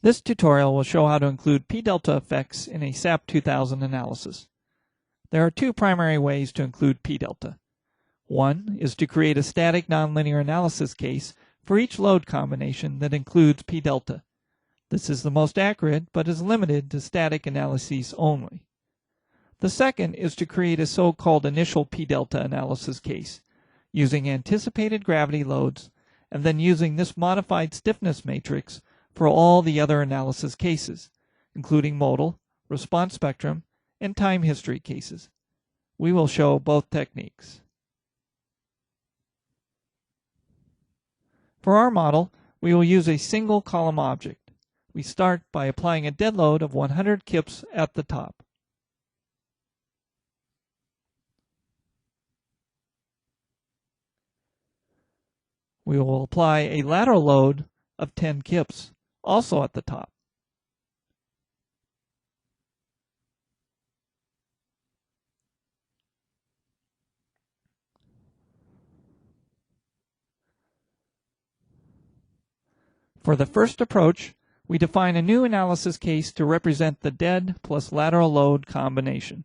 This tutorial will show how to include p-delta effects in a SAP 2000 analysis. There are two primary ways to include p-delta. One is to create a static nonlinear analysis case for each load combination that includes p-delta. This is the most accurate, but is limited to static analyses only. The second is to create a so-called initial p-delta analysis case, using anticipated gravity loads, and then using this modified stiffness matrix for all the other analysis cases, including modal, response spectrum, and time history cases. We will show both techniques. For our model, we will use a single column object. We start by applying a dead load of 100 kips at the top. We will apply a lateral load of 10 kips, also at the top. For the first approach, we define a new analysis case to represent the dead plus lateral load combination.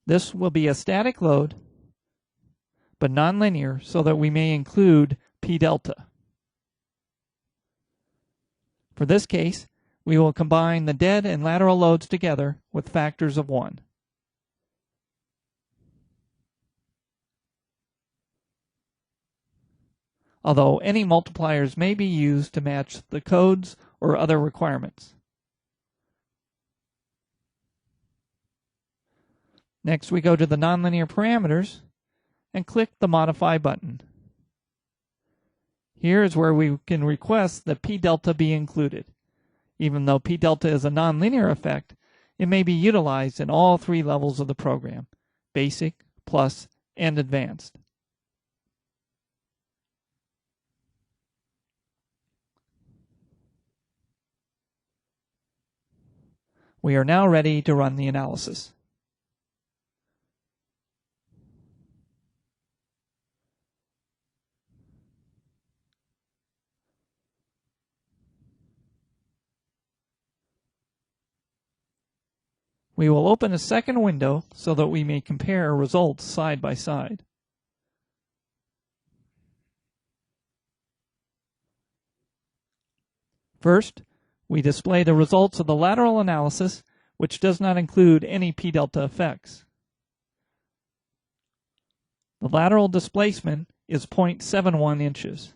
This will be a static load, but nonlinear, so that we may include p-delta. For this case, we will combine the dead and lateral loads together with factors of 1. Although any multipliers may be used to match the codes or other requirements. Next, we go to the nonlinear parameters and click the Modify button. Here is where we can request that p-delta be included. Even though p-delta is a nonlinear effect, it may be utilized in all three levels of the program: Basic, Plus, and Advanced. We are now ready to run the analysis. We will open a second window so that we may compare results side by side. First, we display the results of the lateral analysis, which does not include any p-delta effects. The lateral displacement is 0.71 inches.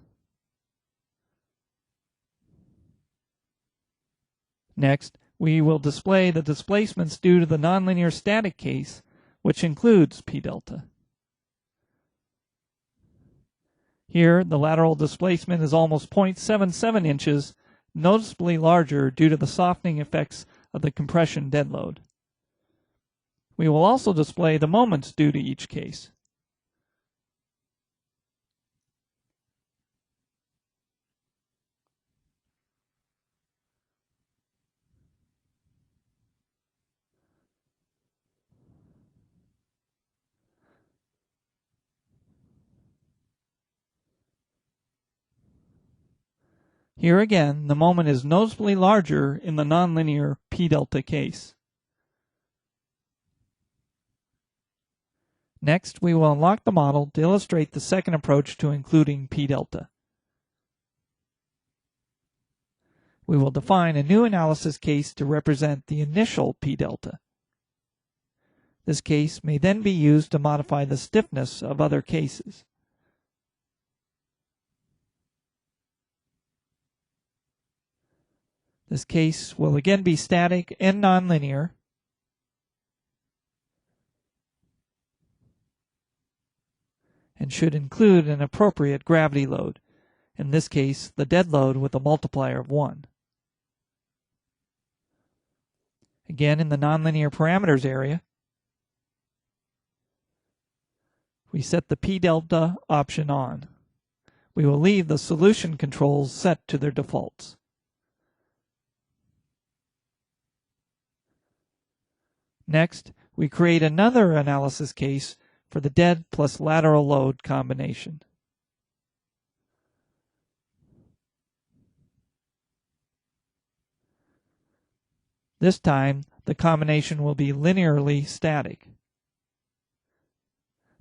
Next, we will display the displacements due to the nonlinear static case, which includes p-delta. Here, the lateral displacement is almost 0.77 inches, noticeably larger due to the softening effects of the compression dead load. We will also display the moments due to each case. Here again, the moment is noticeably larger in the nonlinear p-delta case. Next, we will unlock the model to illustrate the second approach to including p-delta. We will define a new analysis case to represent the initial p-delta. This case may then be used to modify the stiffness of other cases. This case will again be static and nonlinear, and should include an appropriate gravity load, in this case the dead load with a multiplier of 1. Again, in the nonlinear parameters area, we set the p-delta option on. We will leave the solution controls set to their defaults. Next, we create another analysis case for the dead plus lateral load combination. This time, the combination will be linearly static,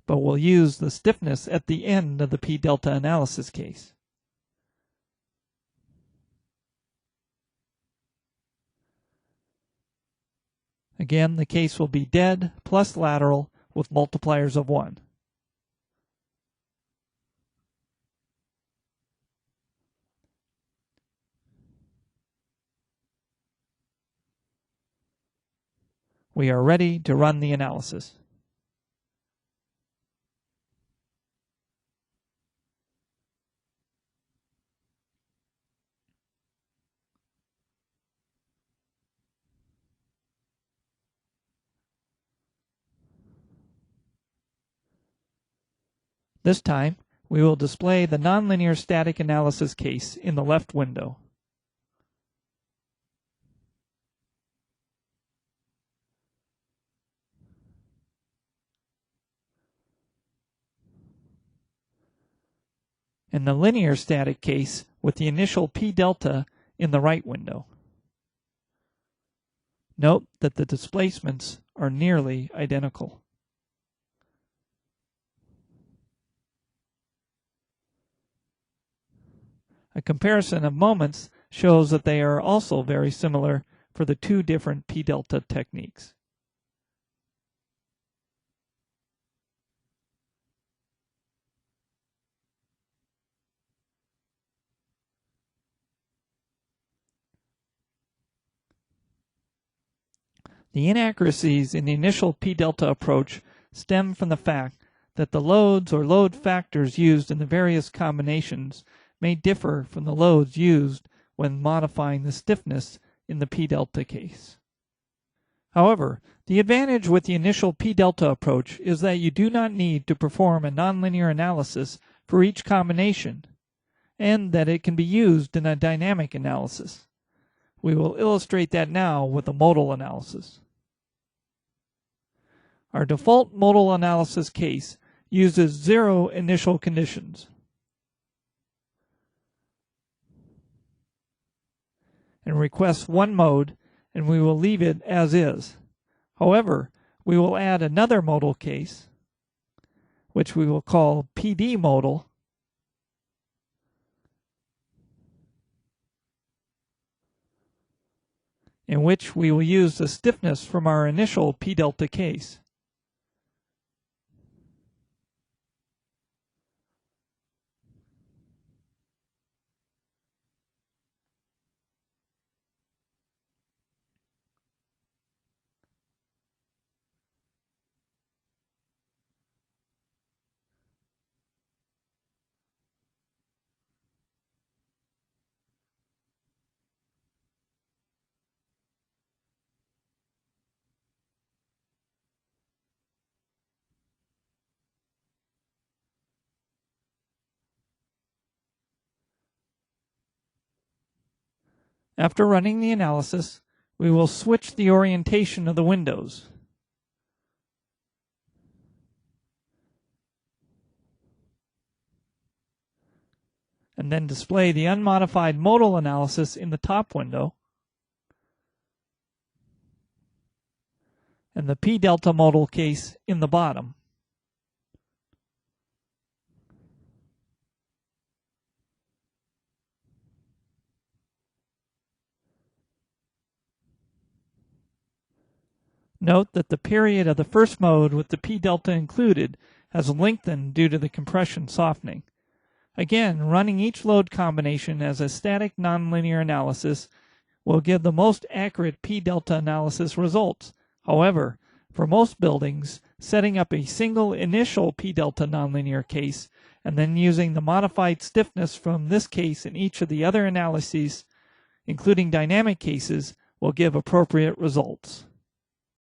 but we'll use the stiffness at the end of the p-delta analysis case. Again, the case will be dead plus lateral with multipliers of 1. We are ready to run the analysis. This time, we will display the nonlinear static analysis case in the left window. And the linear static case with the initial p-delta in the right window. Note that the displacements are nearly identical. A comparison of moments shows that they are also very similar for the two different p-delta techniques. The inaccuracies in the initial p-delta approach stem from the fact that the loads or load factors used in the various combinations may differ from the loads used when modifying the stiffness in the p-delta case. However, the advantage with the initial p-delta approach is that you do not need to perform a nonlinear analysis for each combination, and that it can be used in a dynamic analysis. We will illustrate that now with a modal analysis. Our default modal analysis case uses 0 initial conditions. And requests one mode, and we will leave it as is. However, we will add another modal case, which we will call PD modal, in which we will use the stiffness from our initial p-delta case. After running the analysis, we will switch the orientation of the windows. And then display the unmodified modal analysis in the top window and the p-delta modal case in the bottom. Note that the period of the first mode with the p-delta included has lengthened due to the compression softening. Again, running each load combination as a static nonlinear analysis will give the most accurate p-delta analysis results. However, for most buildings, setting up a single initial p-delta nonlinear case and then using the modified stiffness from this case in each of the other analyses, including dynamic cases, will give appropriate results.